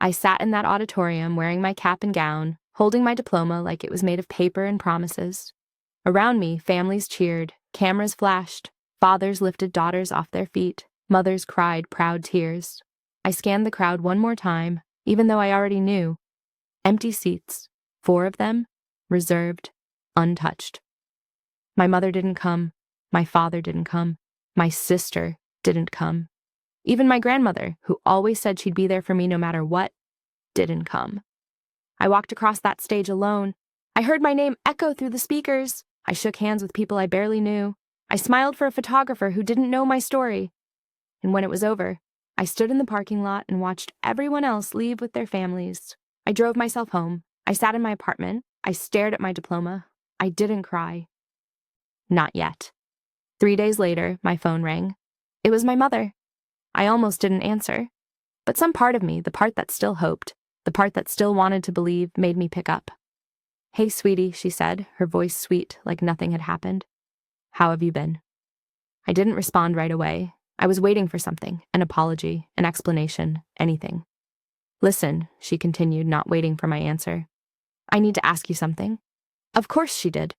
I sat in that auditorium wearing my cap and gown, holding my diploma like it was made of paper and promises. Around me, families cheered, cameras flashed, fathers lifted daughters off their feet, mothers cried proud tears. I scanned the crowd one more time, even though I already knew. Empty seats, 4 of them, reserved, untouched. My mother didn't come, my father didn't come, my sister didn't come. Even my grandmother, who always said she'd be there for me no matter what, didn't come. I walked across that stage alone. I heard my name echo through the speakers. I shook hands with people I barely knew. I smiled for a photographer who didn't know my story. And when it was over, I stood in the parking lot and watched everyone else leave with their families. I drove myself home. I sat in my apartment. I stared at my diploma. I didn't cry. Not yet. 3 days later, my phone rang. It was my mother. I almost didn't answer. But some part of me, the part that still hoped, the part that still wanted to believe, made me pick up. "Hey, sweetie," she said, her voice sweet, like nothing had happened. "How have you been?" I didn't respond right away. I was waiting for something, an apology, an explanation, anything. "Listen," she continued, not waiting for my answer. "I need to ask you something." Of course she did.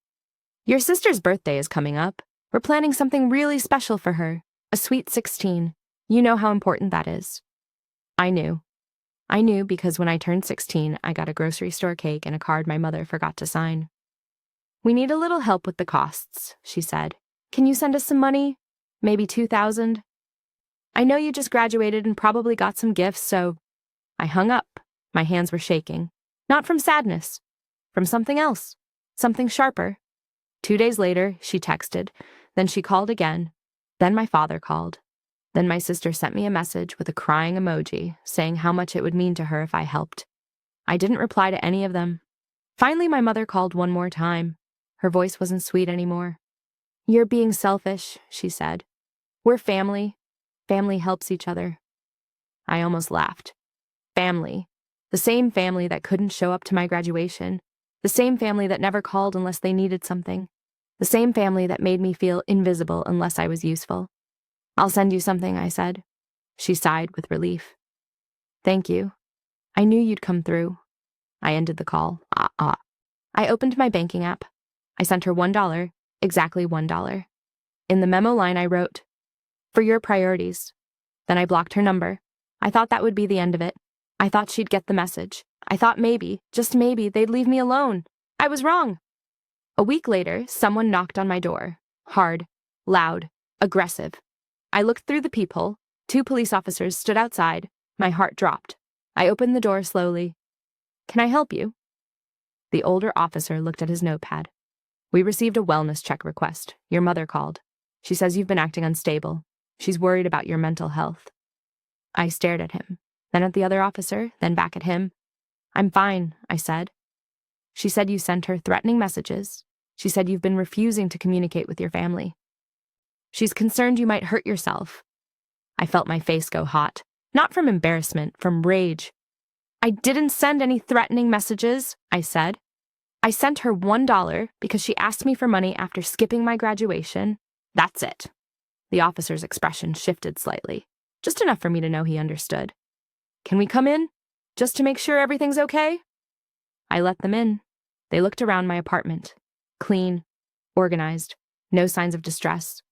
"Your sister's birthday is coming up. We're planning something really special for her, a sweet 16. You know how important that is." I knew. I knew because when I turned 16, I got a grocery store cake and a card my mother forgot to sign. "We need a little help with the costs," she said. "Can you send us some money? Maybe 2,000? I know you just graduated and probably got some gifts, so—" I hung up. My hands were shaking. Not from sadness. From something else. Something sharper. 2 days later, she texted. Then she called again. Then my father called. Then my sister sent me a message with a crying emoji saying how much it would mean to her if I helped. I didn't reply to any of them. Finally, my mother called one more time. Her voice wasn't sweet anymore. "You're being selfish," she said. "We're family. Family helps each other." I almost laughed. Family. The same family that couldn't show up to my graduation. The same family that never called unless they needed something. The same family that made me feel invisible unless I was useful. "I'll send you something," I said. She sighed with relief. "Thank you. I knew you'd come through." I ended the call. I opened my banking app. I sent her $1, exactly $1. In the memo line I wrote, "For your priorities." Then I blocked her number. I thought that would be the end of it. I thought she'd get the message. I thought maybe, just maybe, they'd leave me alone. I was wrong. A week later, someone knocked on my door. Hard, loud, aggressive. I looked through the peephole. 2 police officers stood outside. My heart dropped. I opened the door slowly. "Can I help you?" The older officer looked at his notepad. "We received a wellness check request. Your mother called. She says you've been acting unstable. She's worried about your mental health." I stared at him, then at the other officer, then back at him. "I'm fine," I said. "She said you sent her threatening messages. She said you've been refusing to communicate with your family. She's concerned you might hurt yourself." I felt my face go hot, not from embarrassment, from rage. "I didn't send any threatening messages," I said. "I sent her $1 because she asked me for money after skipping my graduation. That's it." The officer's expression shifted slightly, just enough for me to know he understood. "Can we come in? Just to make sure everything's okay?" I let them in. They looked around my apartment. Clean, organized, no signs of distress.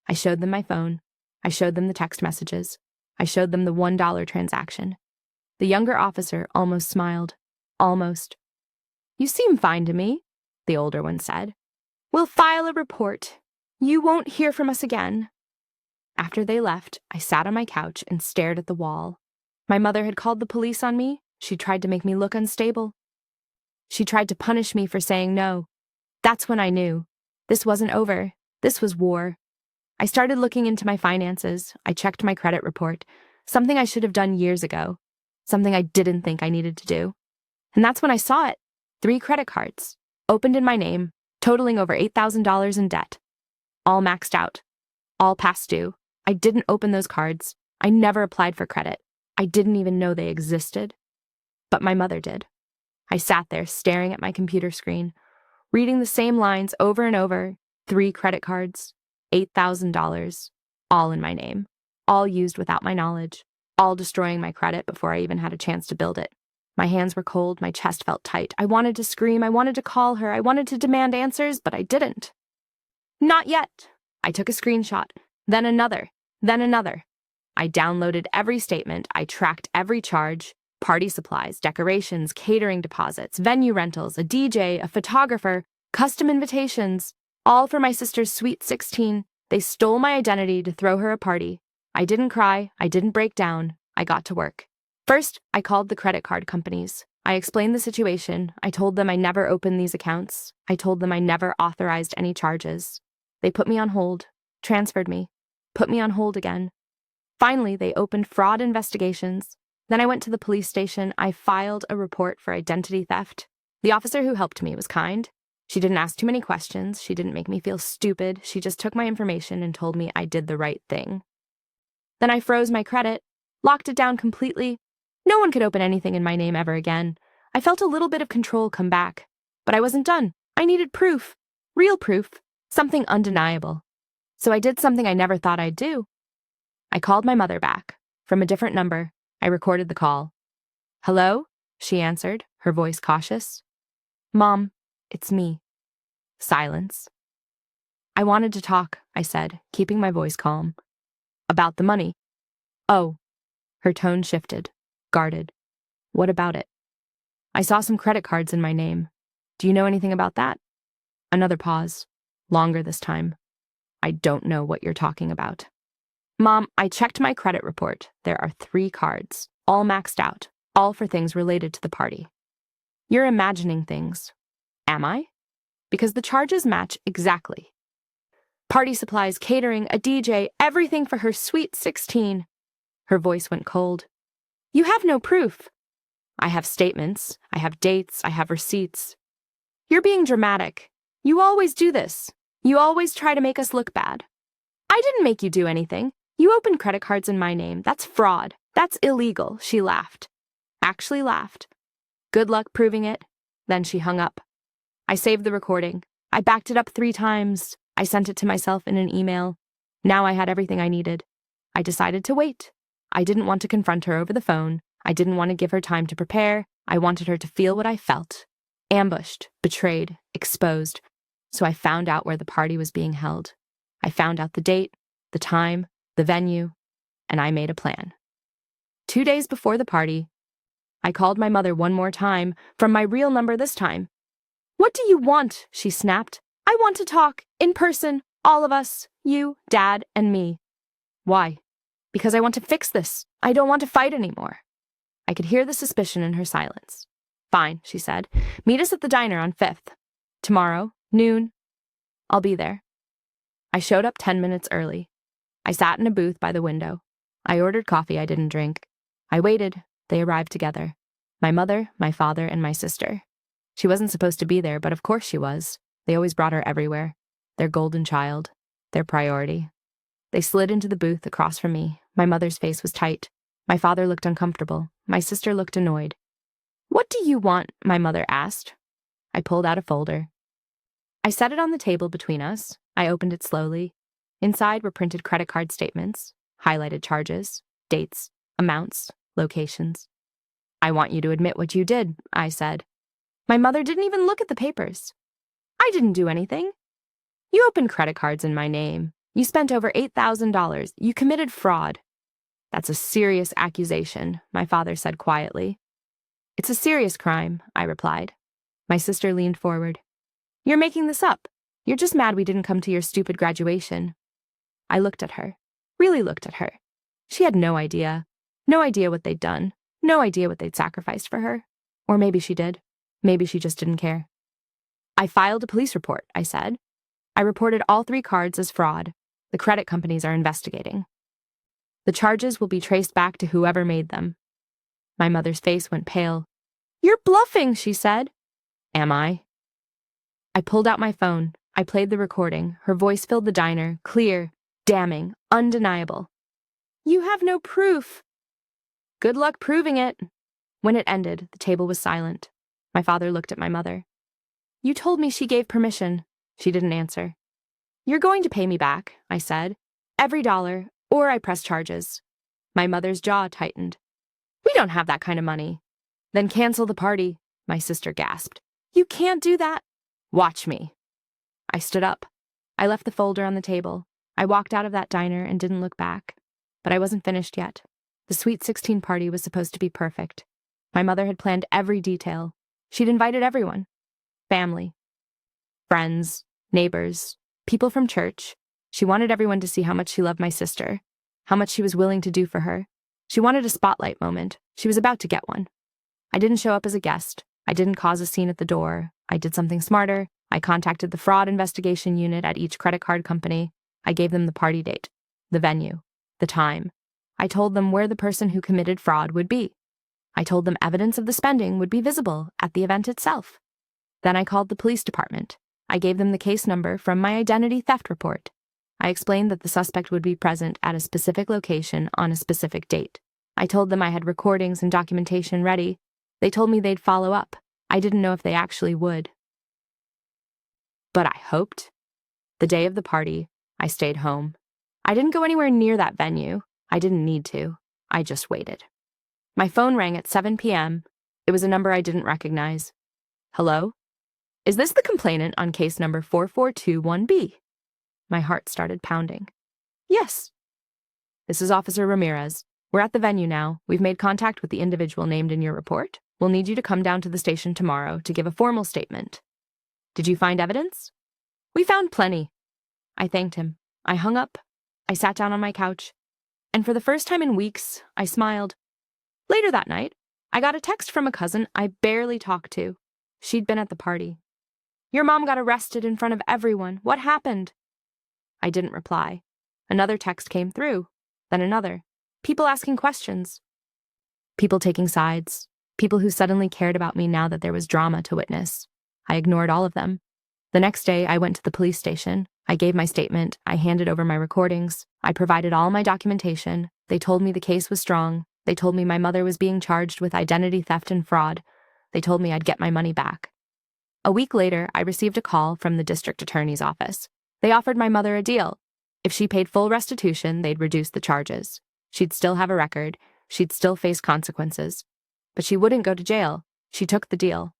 I showed them my phone. I showed them the text messages. I showed them the $1 transaction. The younger officer almost smiled. Almost. "You seem fine to me," the older one said. "We'll file a report. You won't hear from us again." After they left, I sat on my couch and stared at the wall. My mother had called the police on me. She tried to make me look unstable. She tried to punish me for saying no. That's when I knew. This wasn't over. This was war. I started looking into my finances. I checked my credit report, something I should have done years ago, something I didn't think I needed to do. And that's when I saw it. 3 credit cards, opened in my name, totaling over $8,000 in debt. All maxed out. All past due. I didn't open those cards. I never applied for credit. I didn't even know they existed. But my mother did. I sat there staring at my computer screen, reading the same lines over and over. 3 credit cards, $8,000, all in my name, all used without my knowledge. all destroying my credit before I even had a chance to build it. My hands were cold, my chest felt tight. I wanted to scream, I wanted to call her, I wanted to demand answers, but I didn't. Not yet. I took a screenshot, then another, then another. I downloaded every statement, I tracked every charge, party supplies, decorations, catering deposits, venue rentals, a DJ, a photographer, custom invitations, all for my sister's sweet 16. They stole my identity to throw her a party. I didn't cry, I didn't break down, I got to work. First, I called the credit card companies. I explained the situation. I told them I never opened these accounts. I told them I never authorized any charges. They put me on hold, transferred me, put me on hold again. Finally, they opened fraud investigations. Then I went to the police station. I filed a report for identity theft. The officer who helped me was kind. She didn't ask too many questions. She didn't make me feel stupid. She just took my information and told me I did the right thing. Then I froze my credit, locked it down completely. No one could open anything in my name ever again. I felt a little bit of control come back. But I wasn't done. I needed proof. Real proof. Something undeniable. So I did something I never thought I'd do. I called my mother back. From a different number, I recorded the call. "Hello?" she answered, her voice cautious. "Mom, it's me." Silence. "I wanted to talk," I said, keeping my voice calm. "About the money." "Oh." Her tone shifted, guarded. "What about it?" "I saw some credit cards in my name. Do you know anything about that?" Another pause, longer this time. "I don't know what you're talking about." "Mom, I checked my credit report. There are 3 cards, all maxed out, all for things related to the party." "You're imagining things." "Am I?" "Because the charges match exactly. Party supplies, catering, a DJ, everything for her sweet 16. Her voice went cold. "You have no proof." "I have statements, I have dates, I have receipts." "You're being dramatic. You always do this. You always try to make us look bad." "I didn't make you do anything. You opened credit cards in my name. That's fraud. That's illegal," she laughed. Actually laughed. "Good luck proving it." Then she hung up. I saved the recording. I backed it up 3 times. I sent it to myself in an email. Now I had everything I needed. I decided to wait. I didn't want to confront her over the phone. I didn't want to give her time to prepare. I wanted her to feel what I felt. Ambushed, betrayed, exposed. So I found out where the party was being held. I found out the date, the time, the venue, and I made a plan. 2 days before the party, I called my mother one more time, from my real number this time. "What do you want?" she snapped. "I want to talk, in person, all of us, you, Dad, and me." "Why?" "Because I want to fix this. I don't want to fight anymore." I could hear the suspicion in her silence. "Fine," she said. "Meet us at the diner on 5th. Tomorrow, noon. I'll be there." I showed up 10 minutes early. I sat in a booth by the window. I ordered coffee I didn't drink. I waited. They arrived together. My mother, my father, and my sister. She wasn't supposed to be there, but of course she was. They always brought her everywhere. Their golden child. Their priority. They slid into the booth across from me. My mother's face was tight. My father looked uncomfortable. My sister looked annoyed. "What do you want?" my mother asked. I pulled out a folder. I set it on the table between us. I opened it slowly. Inside were printed credit card statements, highlighted charges, dates, amounts, locations. "I want you to admit what you did," I said. My mother didn't even look at the papers. "I didn't do anything." "You opened credit cards in my name. You spent over $8,000. You committed fraud." "That's a serious accusation," my father said quietly. "It's a serious crime," I replied. My sister leaned forward. "You're making this up. You're just mad we didn't come to your stupid graduation." I looked at her, really looked at her. She had no idea what they'd done, no idea what they'd sacrificed for her. Or maybe she did. Maybe she just didn't care. "I filed a police report," I said. "I reported all 3 cards as fraud. The credit companies are investigating. The charges will be traced back to whoever made them." My mother's face went pale. "You're bluffing," she said. "Am I?" I pulled out my phone. I played the recording. Her voice filled the diner, clear, damning, undeniable. "You have no proof." "Good luck proving it." When it ended, the table was silent. My father looked at my mother. "You told me she gave permission." She didn't answer. "You're going to pay me back," I said. "Every dollar, or I press charges." My mother's jaw tightened. We don't have that kind of money. Then cancel the party, my sister gasped. You can't do that. Watch me. I stood up. I left the folder on the table. I walked out of that diner and didn't look back. But I wasn't finished yet. The Sweet 16 party was supposed to be perfect. My mother had planned every detail. She'd invited everyone. Family, friends, neighbors, people from church. She wanted everyone to see how much she loved my sister, how much she was willing to do for her. She wanted a spotlight moment. She was about to get one. I didn't show up as a guest. I didn't cause a scene at the door. I did something smarter. I contacted the fraud investigation unit at each credit card company. I gave them the party date, the venue, the time. I told them where the person who committed fraud would be. I told them evidence of the spending would be visible at the event itself. Then I called the police department. I gave them the case number from my identity theft report. I explained that the suspect would be present at a specific location on a specific date. I told them I had recordings and documentation ready. They told me they'd follow up. I didn't know if they actually would. But I hoped. The day of the party, I stayed home. I didn't go anywhere near that venue. I didn't need to. I just waited. My phone rang at 7 p.m. It was a number I didn't recognize. Hello? Is this the complainant on case number 4421B? My heart started pounding. Yes. This is Officer Ramirez. We're at the venue now. We've made contact with the individual named in your report. We'll need you to come down to the station tomorrow to give a formal statement. Did you find evidence? We found plenty. I thanked him. I hung up. I sat down on my couch. And for the first time in weeks, I smiled. Later that night, I got a text from a cousin I barely talked to. She'd been at the party. Your mom got arrested in front of everyone. What happened? I didn't reply. Another text came through, then another. People asking questions. People taking sides. People who suddenly cared about me now that there was drama to witness. I ignored all of them. The next day, I went to the police station. I gave my statement. I handed over my recordings. I provided all my documentation. They told me the case was strong. They told me my mother was being charged with identity theft and fraud. They told me I'd get my money back. A week later, I received a call from the district attorney's office. They offered my mother a deal. If she paid full restitution, they'd reduce the charges. She'd still have a record. She'd still face consequences. But she wouldn't go to jail. She took the deal.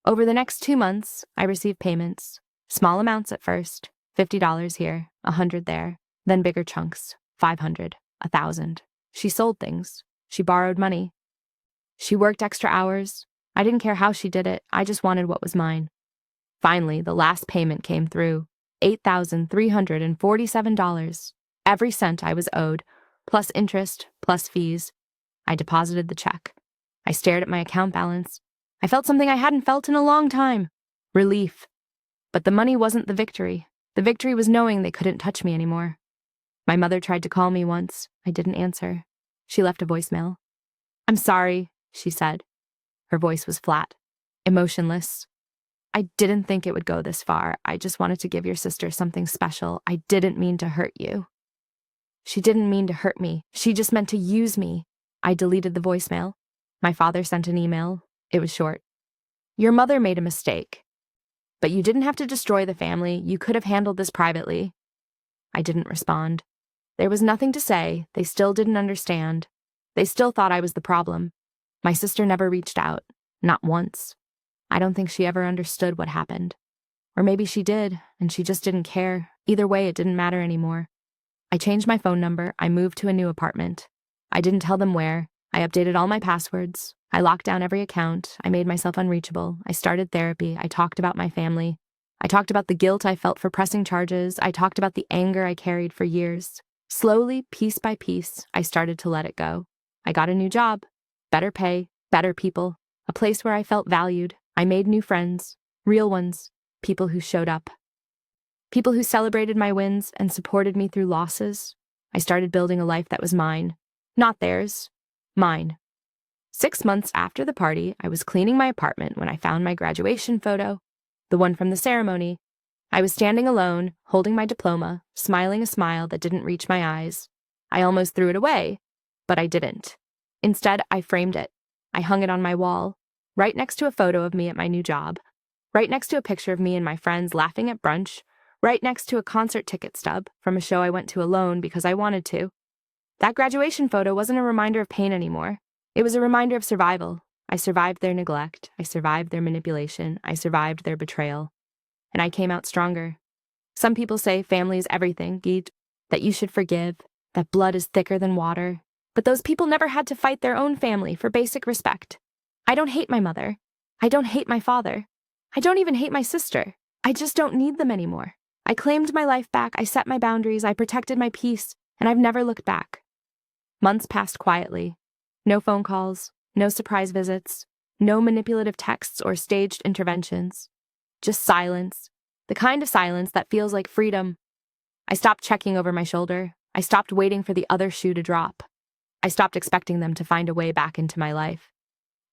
Over the next 2 months, I received payments. Small amounts at first, $50 here, $100 there, then bigger chunks, $500, $1,000. She sold things. She borrowed money. She worked extra hours. I didn't care how she did it. I just wanted what was mine. Finally, the last payment came through, $8,347. Every cent I was owed, plus interest, plus fees. I deposited the check. I stared at my account balance. I felt something I hadn't felt in a long time. Relief. But the money wasn't the victory. The victory was knowing they couldn't touch me anymore. My mother tried to call me once. I didn't answer. She left a voicemail. I'm sorry, she said. Her voice was flat, emotionless. I didn't think it would go this far. I just wanted to give your sister something special. I didn't mean to hurt you. She didn't mean to hurt me. She just meant to use me. I deleted the voicemail. My father sent an email. It was short. Your mother made a mistake. But you didn't have to destroy the family. You could have handled this privately. I didn't respond. There was nothing to say. They still didn't understand. They still thought I was the problem. My sister never reached out. Not once. I don't think she ever understood what happened. Or maybe she did, and she just didn't care. Either way, it didn't matter anymore. I changed my phone number. I moved to a new apartment. I didn't tell them where. I updated all my passwords. I locked down every account. I made myself unreachable. I started therapy. I talked about my family. I talked about the guilt I felt for pressing charges. I talked about the anger I carried for years. Slowly, piece by piece, I started to let it go. I got a new job, better pay, better people, a place where I felt valued. I made new friends, real ones, people who showed up. People who celebrated my wins and supported me through losses. I started building a life that was mine, not theirs, mine. 6 months after the party, I was cleaning my apartment when I found my graduation photo, the one from the ceremony. I was standing alone, holding my diploma, smiling a smile that didn't reach my eyes. I almost threw it away, but I didn't. Instead, I framed it. I hung it on my wall, right next to a photo of me at my new job, right next to a picture of me and my friends laughing at brunch, right next to a concert ticket stub from a show I went to alone because I wanted to. That graduation photo wasn't a reminder of pain anymore. It was a reminder of survival. I survived their neglect. I survived their manipulation. I survived their betrayal. And I came out stronger. Some people say family is everything, Geet, that you should forgive, that blood is thicker than water. But those people never had to fight their own family for basic respect. I don't hate my mother. I don't hate my father. I don't even hate my sister. I just don't need them anymore. I claimed my life back, I set my boundaries, I protected my peace, and I've never looked back. Months passed quietly. No phone calls, no surprise visits, no manipulative texts or staged interventions. Just silence. The kind of silence that feels like freedom. I stopped checking over my shoulder. I stopped waiting for the other shoe to drop. I stopped expecting them to find a way back into my life.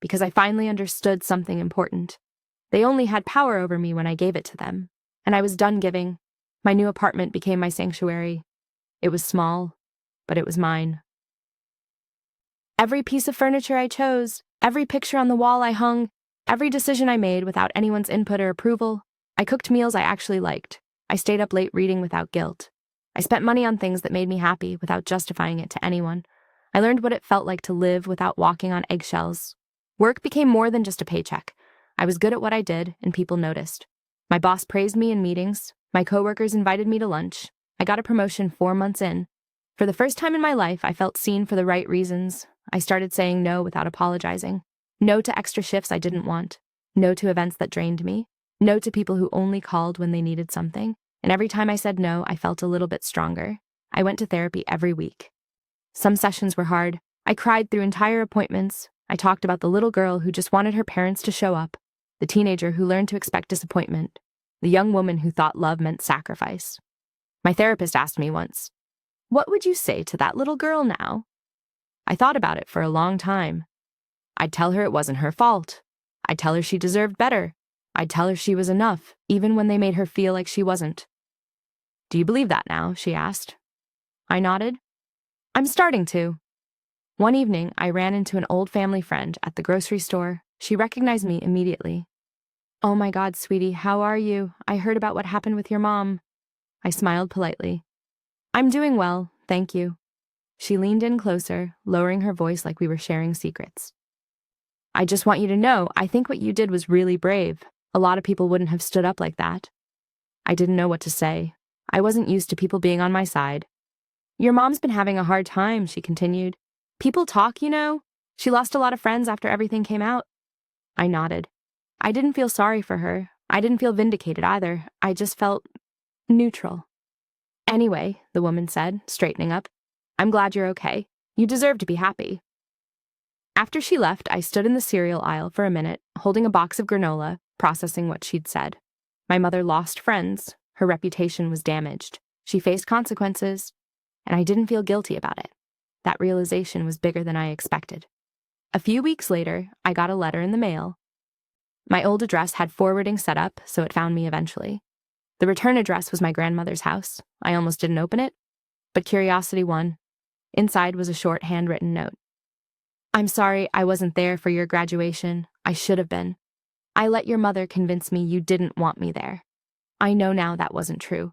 Because I finally understood something important. They only had power over me when I gave it to them. And I was done giving. My new apartment became my sanctuary. It was small, but it was mine. Every piece of furniture I chose, every picture on the wall I hung, every decision I made without anyone's input or approval. I cooked meals I actually liked. I stayed up late reading without guilt. I spent money on things that made me happy without justifying it to anyone. I learned what it felt like to live without walking on eggshells. Work became more than just a paycheck. I was good at what I did, and people noticed. My boss praised me in meetings. My coworkers invited me to lunch. I got a promotion 4 months in. For the first time in my life, I felt seen for the right reasons. I started saying no without apologizing. No to extra shifts I didn't want. No to events that drained me. No to people who only called when they needed something. And every time I said no, I felt a little bit stronger. I went to therapy every week. Some sessions were hard. I cried through entire appointments. I talked about the little girl who just wanted her parents to show up, the teenager who learned to expect disappointment, the young woman who thought love meant sacrifice. My therapist asked me once, "What would you say to that little girl now?" I thought about it for a long time. I'd tell her it wasn't her fault. I'd tell her she deserved better. I'd tell her she was enough, even when they made her feel like she wasn't. "Do you believe that now?" she asked. I nodded. "I'm starting to." One evening, I ran into an old family friend at the grocery store. She recognized me immediately. "Oh my God, sweetie, how are you? I heard about what happened with your mom." I smiled politely. "I'm doing well, thank you." She leaned in closer, lowering her voice like we were sharing secrets. "I just want you to know, I think what you did was really brave. A lot of people wouldn't have stood up like that." I didn't know what to say. I wasn't used to people being on my side. "Your mom's been having a hard time," she continued. "People talk, you know. She lost a lot of friends after everything came out." I nodded. I didn't feel sorry for her. I didn't feel vindicated either. I just felt neutral. "Anyway," the woman said, straightening up, "I'm glad you're okay. You deserve to be happy." After she left, I stood in the cereal aisle for a minute, holding a box of granola, processing what she'd said. My mother lost friends. Her reputation was damaged. She faced consequences, and I didn't feel guilty about it. That realization was bigger than I expected. A few weeks later, I got a letter in the mail. My old address had forwarding set up, so it found me eventually. The return address was my grandmother's house. I almost didn't open it, but curiosity won. Inside was a short handwritten note. "I'm sorry I wasn't there for your graduation. I should have been. I let your mother convince me you didn't want me there. I know now that wasn't true.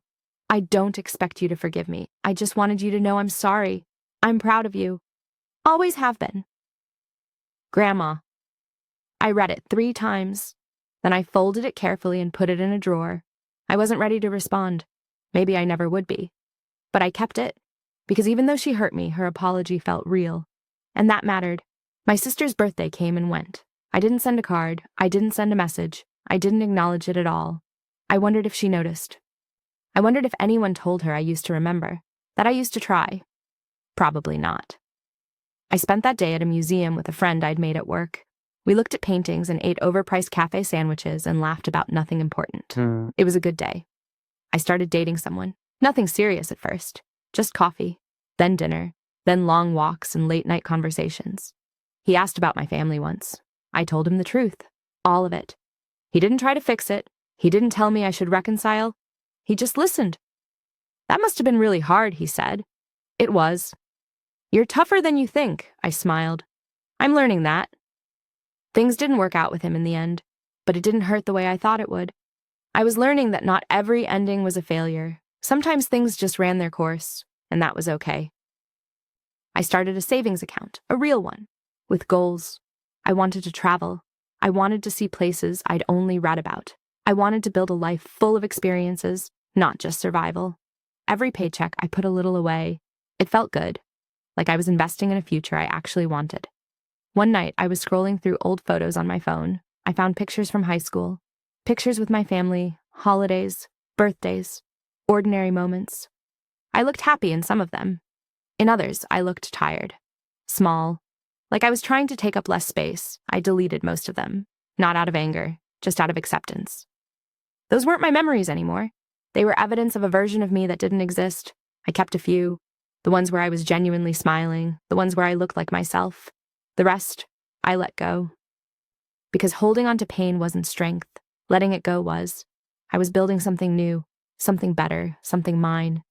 I don't expect you to forgive me. I just wanted you to know I'm sorry. I'm proud of you. Always have been. Grandma." I read it 3 times. Then I folded it carefully and put it in a drawer. I wasn't ready to respond. Maybe I never would be. But I kept it, because even though she hurt me, her apology felt real. And that mattered. My sister's birthday came and went. I didn't send a card. I didn't send a message. I didn't acknowledge it at all. I wondered if she noticed. I wondered if anyone told her I used to remember, that I used to try. Probably not. I spent that day at a museum with a friend I'd made at work. We looked at paintings and ate overpriced cafe sandwiches and laughed about nothing important. It was a good day. I started dating someone. Nothing serious at first. Just coffee, then dinner, then long walks and late-night conversations. He asked about my family once. I told him the truth. All of it. He didn't try to fix it. He didn't tell me I should reconcile. He just listened. "That must have been really hard," he said. It was. "You're tougher than you think," I smiled. "I'm learning that." Things didn't work out with him in the end, but it didn't hurt the way I thought it would. I was learning that not every ending was a failure. Sometimes things just ran their course, and that was okay. I started a savings account, a real one, with goals. I wanted to travel. I wanted to see places I'd only read about. I wanted to build a life full of experiences, not just survival. Every paycheck, I put a little away. It felt good, like I was investing in a future I actually wanted. One night, I was scrolling through old photos on my phone. I found pictures from high school, pictures with my family, holidays, birthdays, ordinary moments. I looked happy in some of them. In others, I looked tired, small, like I was trying to take up less space. I deleted most of them, not out of anger, just out of acceptance. Those weren't my memories anymore. They were evidence of a version of me that didn't exist. I kept a few, the ones where I was genuinely smiling, the ones where I looked like myself. The rest, I let go. Because holding on to pain wasn't strength. Letting it go was. I was building something new, something better, something mine.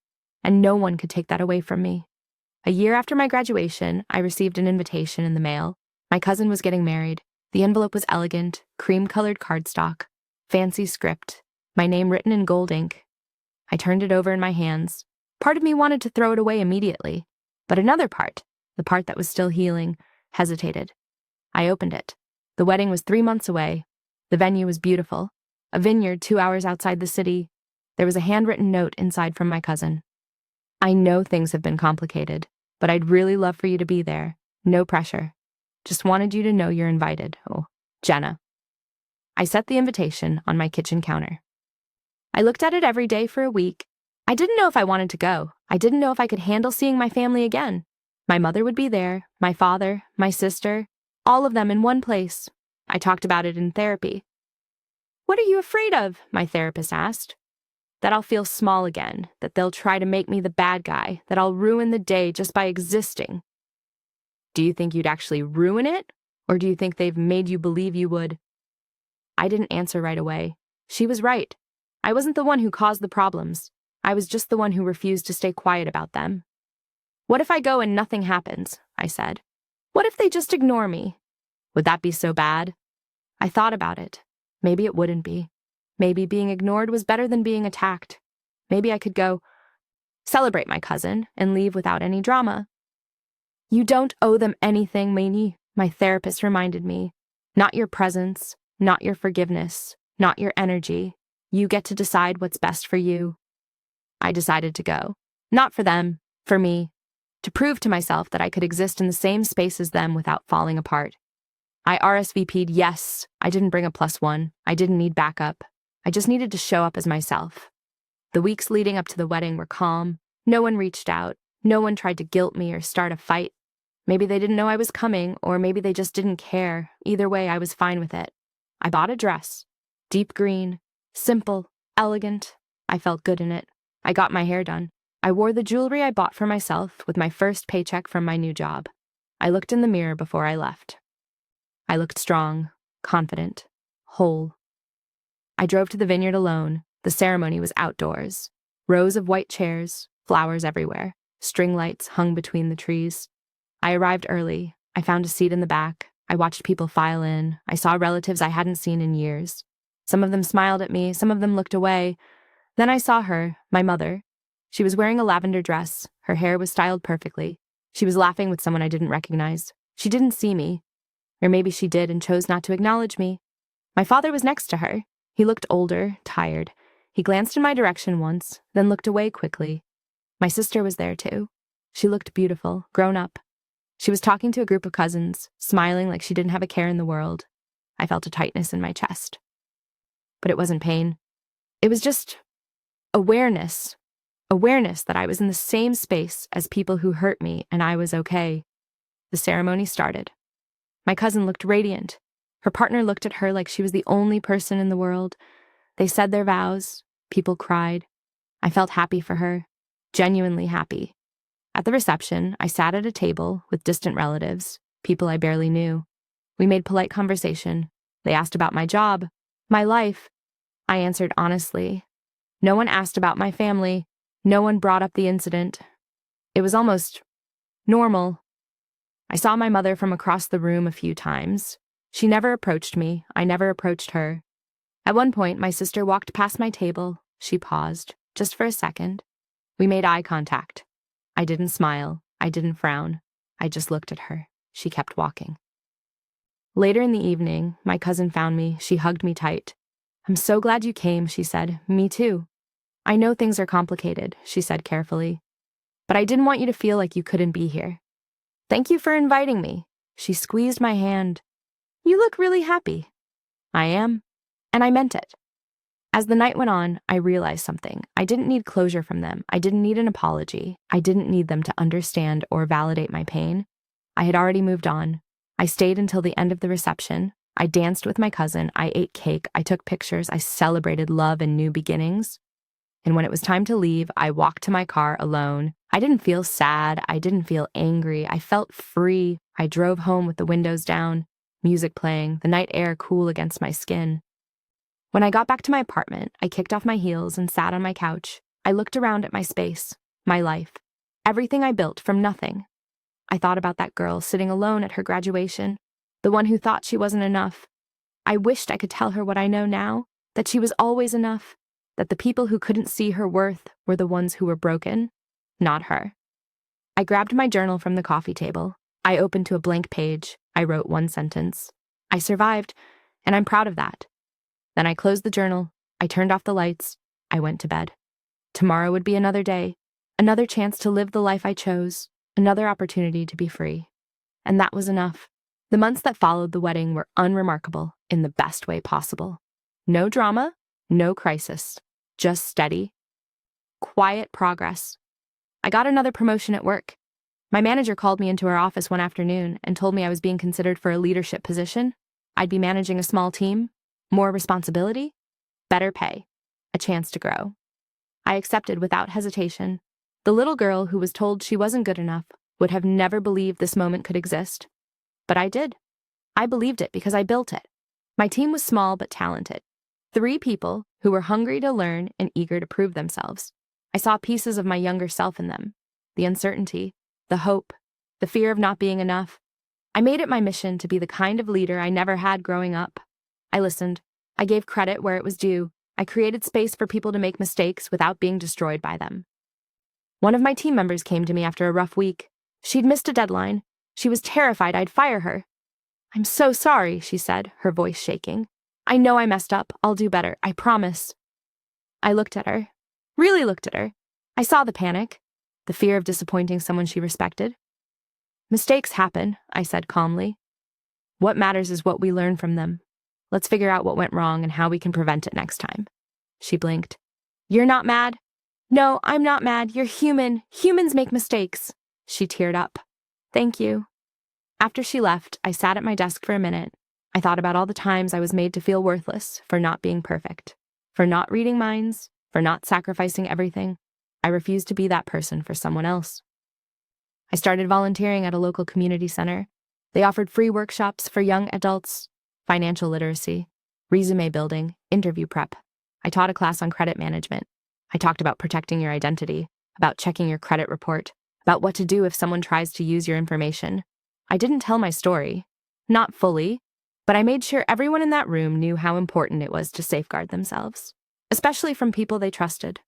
And no one could take that away from me. A year after my graduation, I received an invitation in the mail. My cousin was getting married. The envelope was elegant, cream-colored cardstock, fancy script, my name written in gold ink. I turned it over in my hands. Part of me wanted to throw it away immediately, but another part, the part that was still healing, hesitated. I opened it. The wedding was 3 months away. The venue was beautiful. A vineyard 2 hours outside the city. There was a handwritten note inside from my cousin. I know things have been complicated, but I'd really love for you to be there. No pressure. Just wanted you to know you're invited. Oh, Jenna. I set the invitation on my kitchen counter. I looked at it every day for a week. I didn't know if I wanted to go. I didn't know if I could handle seeing my family again. My mother would be there, my father, my sister, all of them in one place. I talked about it in therapy. What are you afraid of? My therapist asked. That I'll feel small again, that they'll try to make me the bad guy, that I'll ruin the day just by existing. Do you think you'd actually ruin it? Or do you think they've made you believe you would? I didn't answer right away. She was right. I wasn't the one who caused the problems. I was just the one who refused to stay quiet about them. What if I go and nothing happens? I said. What if they just ignore me? Would that be so bad? I thought about it. Maybe it wouldn't be. Maybe being ignored was better than being attacked. Maybe I could go celebrate my cousin and leave without any drama. You don't owe them anything, Minnie, my therapist reminded me. Not your presence, not your forgiveness, not your energy. You get to decide what's best for you. I decided to go. Not for them, for me. To prove to myself that I could exist in the same space as them without falling apart. I RSVP'd yes. I didn't bring a +1. I didn't need backup. I just needed to show up as myself. The weeks leading up to the wedding were calm. No one reached out. No one tried to guilt me or start a fight. Maybe they didn't know I was coming, or maybe they just didn't care. Either way, I was fine with it. I bought a dress. Deep green. Simple. Elegant. I felt good in it. I got my hair done. I wore the jewelry I bought for myself with my first paycheck from my new job. I looked in the mirror before I left. I looked strong, confident, whole. I drove to the vineyard alone. The ceremony was outdoors. Rows of white chairs, flowers everywhere, string lights hung between the trees. I arrived early. I found a seat in the back. I watched people file in. I saw relatives I hadn't seen in years. Some of them smiled at me, some of them looked away. Then I saw her, my mother. She was wearing a lavender dress. Her hair was styled perfectly. She was laughing with someone I didn't recognize. She didn't see me. Or maybe she did and chose not to acknowledge me. My father was next to her. He looked older, tired. He glanced in my direction once, then looked away quickly. My sister was there too. She looked beautiful, grown up. She was talking to a group of cousins, smiling like she didn't have a care in the world. I felt a tightness in my chest. But it wasn't pain. It was just awareness. Awareness that I was in the same space as people who hurt me and I was okay. The ceremony started. My cousin looked radiant. Her partner looked at her like she was the only person in the world. They said their vows. People cried. I felt happy for her, genuinely happy. At the reception, I sat at a table with distant relatives, people I barely knew. We made polite conversation. They asked about my job, my life. I answered honestly. No one asked about my family. No one brought up the incident. It was almost normal. I saw my mother from across the room a few times. She never approached me. I never approached her. At one point, my sister walked past my table. She paused, just for a second. We made eye contact. I didn't smile. I didn't frown. I just looked at her. She kept walking. Later in the evening, my cousin found me. She hugged me tight. "I'm so glad you came," she said. "Me too. I know things are complicated," she said carefully, "but I didn't want you to feel like you couldn't be here. Thank you for inviting me." She squeezed my hand. "You look really happy." "I am." And I meant it. As the night went on, I realized something. I didn't need closure from them. I didn't need an apology. I didn't need them to understand or validate my pain. I had already moved on. I stayed until the end of the reception. I danced with my cousin. I ate cake. I took pictures. I celebrated love and new beginnings. And when it was time to leave, I walked to my car alone. I didn't feel sad. I didn't feel angry. I felt free. I drove home with the windows down, music playing, the night air cool against my skin. When I got back to my apartment, I kicked off my heels and sat on my couch. I looked around at my space, my life, everything I built from nothing. I thought about that girl sitting alone at her graduation, the one who thought she wasn't enough. I wished I could tell her what I know now, that she was always enough, that the people who couldn't see her worth were the ones who were broken, not her. I grabbed my journal from the coffee table. I opened to a blank page. I wrote one sentence. I survived, and I'm proud of that. Then I closed the journal. I turned off the lights. I went to bed. Tomorrow would be another day, another chance to live the life I chose, another opportunity to be free. And that was enough. The months that followed the wedding were unremarkable in the best way possible. No drama, no crisis, just steady, quiet progress. I got another promotion at work. My manager called me into her office one afternoon and told me I was being considered for a leadership position. I'd be managing a small team, more responsibility, better pay, a chance to grow. I accepted without hesitation. The little girl who was told she wasn't good enough would have never believed this moment could exist. But I did. I believed it because I built it. My team was small but talented. 3 people who were hungry to learn and eager to prove themselves. I saw pieces of my younger self in them. The uncertainty, the hope, the fear of not being enough. I made it my mission to be the kind of leader I never had growing up. I listened. I gave credit where it was due. I created space for people to make mistakes without being destroyed by them. One of my team members came to me after a rough week. She'd missed a deadline. She was terrified I'd fire her. "I'm so sorry," she said, her voice shaking. "I know I messed up. I'll do better. I promise." I looked at her. Really looked at her. I saw the panic, the fear of disappointing someone she respected. "Mistakes happen," I said calmly. "What matters is what we learn from them. Let's figure out what went wrong and how we can prevent it next time." She blinked. "You're not mad?" "No, I'm not mad. You're human. Humans make mistakes." She teared up. "Thank you." After she left, I sat at my desk for a minute. I thought about all the times I was made to feel worthless for not being perfect, for not reading minds, for not sacrificing everything. I refused to be that person for someone else. I started volunteering at a local community center. They offered free workshops for young adults, financial literacy, resume building, interview prep. I taught a class on credit management. I talked about protecting your identity, about checking your credit report, about what to do if someone tries to use your information. I didn't tell my story, not fully, but I made sure everyone in that room knew how important it was to safeguard themselves, especially from people they trusted.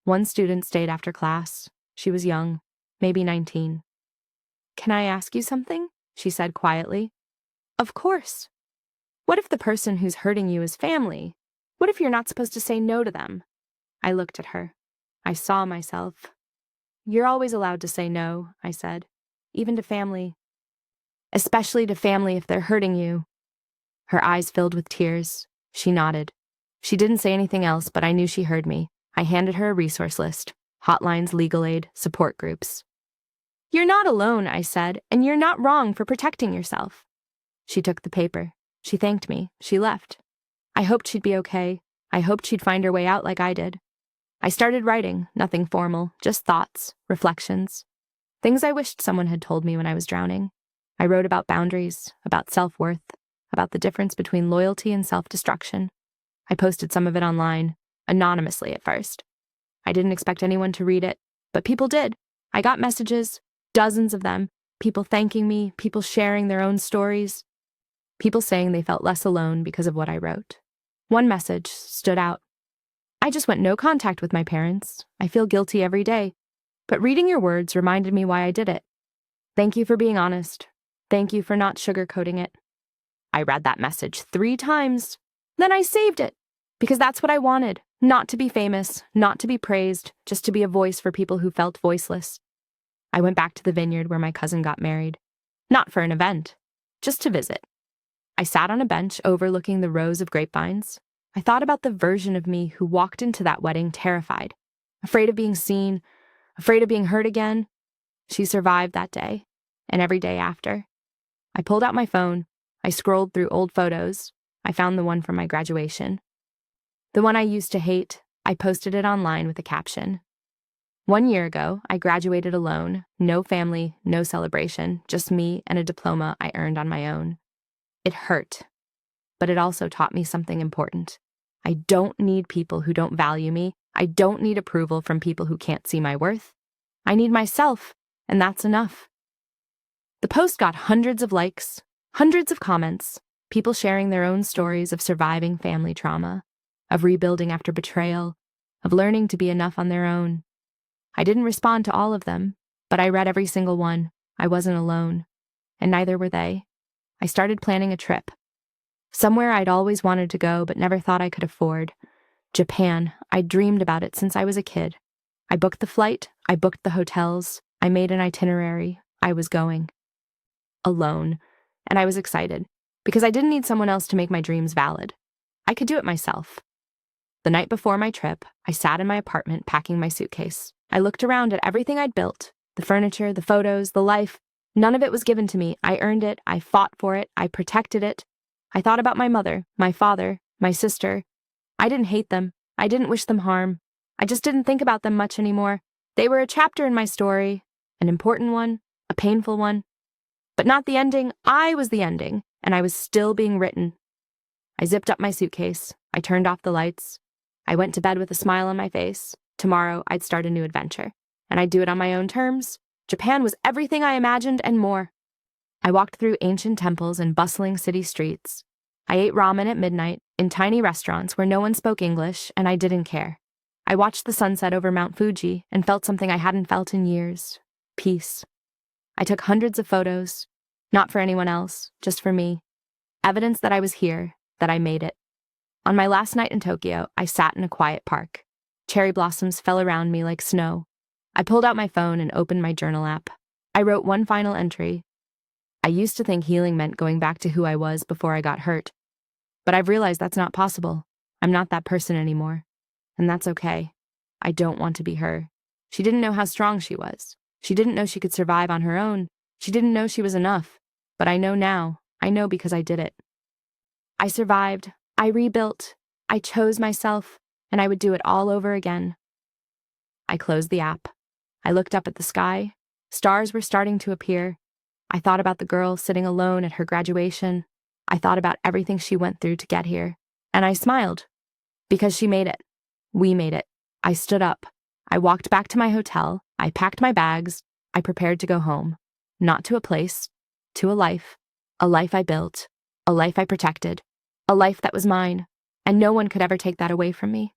One student stayed after class. She was young, maybe 19. "Can I ask you something?" she said quietly. "Of course." "What if the person who's hurting you is family? What if you're not supposed to say no to them?" I looked at her. I saw myself. "You're always allowed to say no," I said, "even to family. Especially to family if they're hurting you." Her eyes filled with tears. She nodded. She didn't say anything else, but I knew she heard me. I handed her a resource list: hotlines, legal aid, support groups. "You're not alone," I said, "and you're not wrong for protecting yourself." She took the paper. She thanked me. She left. I hoped she'd be okay. I hoped she'd find her way out like I did. I started writing, nothing formal, just thoughts, reflections, things I wished someone had told me when I was drowning. I wrote about boundaries, about self-worth, about the difference between loyalty and self-destruction. I posted some of it online, anonymously at first. I didn't expect anyone to read it, but people did. I got messages, dozens of them, people thanking me, people sharing their own stories, people saying they felt less alone because of what I wrote. One message stood out. "I just went no contact with my parents. I feel guilty every day. But reading your words reminded me why I did it. Thank you for being honest. Thank you for not sugarcoating it. I read that message 3 times. Then I saved it. Because that's what I wanted. Not to be famous, not to be praised, just to be a voice for people who felt voiceless. I went back to the vineyard where my cousin got married. Not for an event, just to visit. I sat on a bench overlooking the rows of grapevines. I thought about the version of me who walked into that wedding terrified, afraid of being seen, afraid of being hurt again. She survived that day, and every day after. I pulled out my phone. I scrolled through old photos. I found the one from my graduation. The one I used to hate, I posted it online with a caption. 1 year ago, I graduated alone, no family, no celebration, just me and a diploma I earned on my own. It hurt, but it also taught me something important. I don't need people who don't value me. I don't need approval from people who can't see my worth. I need myself, and that's enough. The post got hundreds of likes, hundreds of comments, people sharing their own stories of surviving family trauma, of rebuilding after betrayal, of learning to be enough on their own. I didn't respond to all of them, but I read every single one. I wasn't alone, and neither were they. I started planning a trip. Somewhere I'd always wanted to go but never thought I could afford. Japan. I'd dreamed about it since I was a kid. I booked the flight, I booked the hotels, I made an itinerary. I was going. Alone. And I was excited, because I didn't need someone else to make my dreams valid. I could do it myself. The night before my trip, I sat in my apartment packing my suitcase. I looked around at everything I'd built, the furniture, the photos, the life. None of it was given to me. I earned it, I fought for it, I protected it. I thought about my mother, my father, my sister. I didn't hate them. I didn't wish them harm. I just didn't think about them much anymore. They were a chapter in my story, an important one, a painful one. But not the ending. I was the ending, and I was still being written. I zipped up my suitcase. I turned off the lights. I went to bed with a smile on my face. Tomorrow, I'd start a new adventure, and I'd do it on my own terms. Japan was everything I imagined and more. I walked through ancient temples and bustling city streets. I ate ramen at midnight in tiny restaurants where no one spoke English, and I didn't care. I watched the sunset over Mount Fuji and felt something I hadn't felt in years. Peace. I took hundreds of photos, not for anyone else, just for me. Evidence that I was here, that I made it. On my last night in Tokyo, I sat in a quiet park. Cherry blossoms fell around me like snow. I pulled out my phone and opened my journal app. I wrote one final entry. I used to think healing meant going back to who I was before I got hurt. But I've realized that's not possible. I'm not that person anymore. And that's okay. I don't want to be her. She didn't know how strong she was. She didn't know she could survive on her own. She didn't know she was enough. But I know now. I know because I did it. I survived. I rebuilt. I chose myself. And I would do it all over again. I closed the app. I looked up at the sky. Stars were starting to appear. I thought about the girl sitting alone at her graduation. I thought about everything she went through to get here. And I smiled. Because she made it. We made it. I stood up. I walked back to my hotel. I packed my bags. I prepared to go home. Not to a place. To a life. A life I built. A life I protected. A life that was mine. And no one could ever take that away from me.